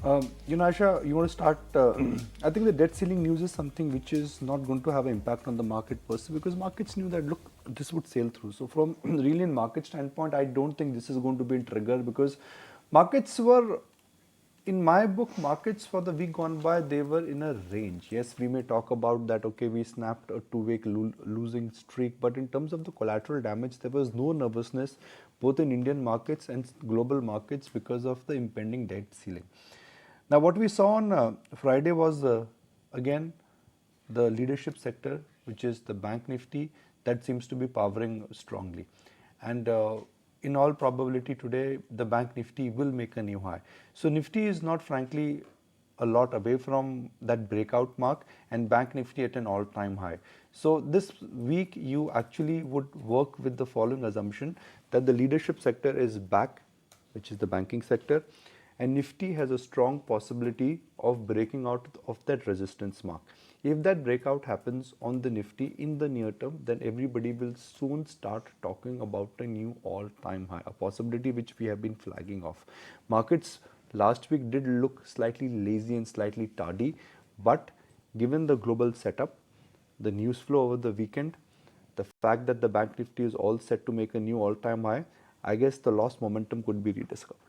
Asha, you want to start? I think the debt ceiling news is something which is not going to have an impact on the market per se, because markets knew that, look, this would sail through. So from really in market standpoint, I don't think this is going to be a trigger, because markets were, in my book, markets for the week gone by, they were in a range. Yes, we may talk about that, okay, we snapped a two-week losing streak, but in terms of the collateral damage, there was no nervousness both in Indian markets and global markets because of the impending debt ceiling. Now, what we saw on Friday was, again, the leadership sector, which is the bank Nifty, that seems to be powering strongly. And in all probability today, the bank Nifty will make a new high. So Nifty is not, frankly, a lot away from that breakout mark, and bank Nifty at an all-time high. So this week you actually would work with the following assumption, that the leadership sector is back, which is the banking sector, and Nifty has a strong possibility of breaking out of that resistance mark. If that breakout happens on the Nifty in the near term, then everybody will soon start talking about a new all-time high, a possibility which we have been flagging off. Markets last week did look slightly lazy and slightly tardy, but given the global setup, the news flow over the weekend, the fact that the bank Nifty is all set to make a new all-time high, I guess the lost momentum could be rediscovered.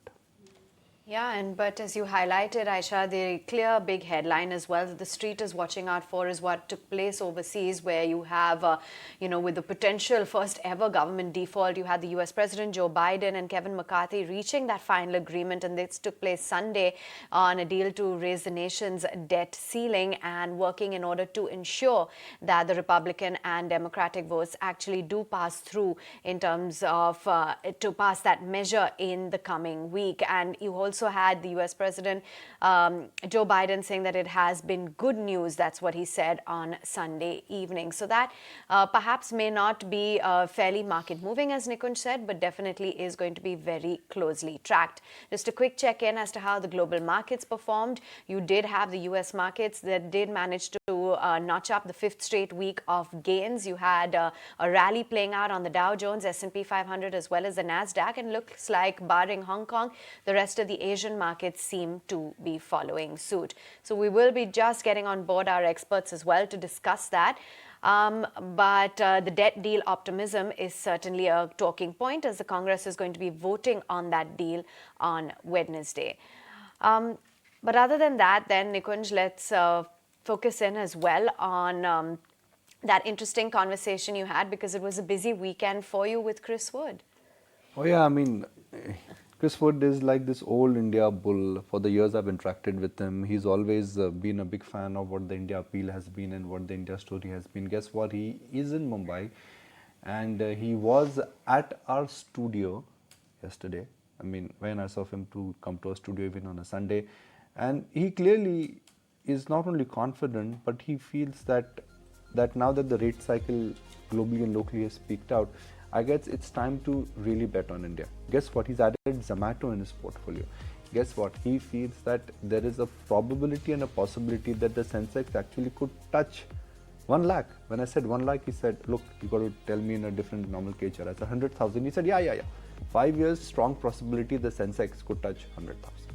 Yeah, but as you highlighted, Aisha, the clear big headline as well that the street is watching out for is what took place overseas, where you have, with the potential first ever government default, you had the US President Joe Biden and Kevin McCarthy reaching that final agreement, and this took place Sunday on a deal to raise the nation's debt ceiling and working in order to ensure that the Republican and Democratic votes actually do pass through in terms of to pass that measure in the coming week. And you also had the US President Joe Biden saying that it has been good news. That's what he said on Sunday evening. So that perhaps may not be fairly market moving, as Nikunj said, but definitely is going to be very closely tracked. Just a quick check-in as to how the global markets performed. You did have the US markets that did manage to notch up the fifth straight week of gains. You had a rally playing out on the Dow Jones, S&P 500, as well as the Nasdaq, and looks like, barring Hong Kong, the rest of the Asian markets seem to be following suit. So we will be just getting on board our experts as well to discuss that. But the debt deal optimism is certainly a talking point, as the Congress is going to be voting on that deal on Wednesday. But other than that, then, Nikunj, let's focus in as well on that interesting conversation you had, because it was a busy weekend for you with Chris Wood. Oh yeah, I mean, Chris Wood is like this old India bull. For the years I've interacted with him, he's always been a big fan of what the India appeal has been and what the India story has been. Guess what? He is in Mumbai, and he was at our studio yesterday. I mean, very nice of him to come to our studio even on a Sunday. And he clearly is not only confident, but he feels that now that the rate cycle globally and locally has peaked out, I guess it's time to really bet on India. Guess what? He's added Zomato in his portfolio. Guess what? He feels that there is a probability and a possibility that the Sensex actually could touch 1 lakh. When I said 1 lakh, he said, look, you got to tell me in a different nomenclature. I said 100,000. He said, yeah. 5 years, strong possibility the Sensex could touch 100,000.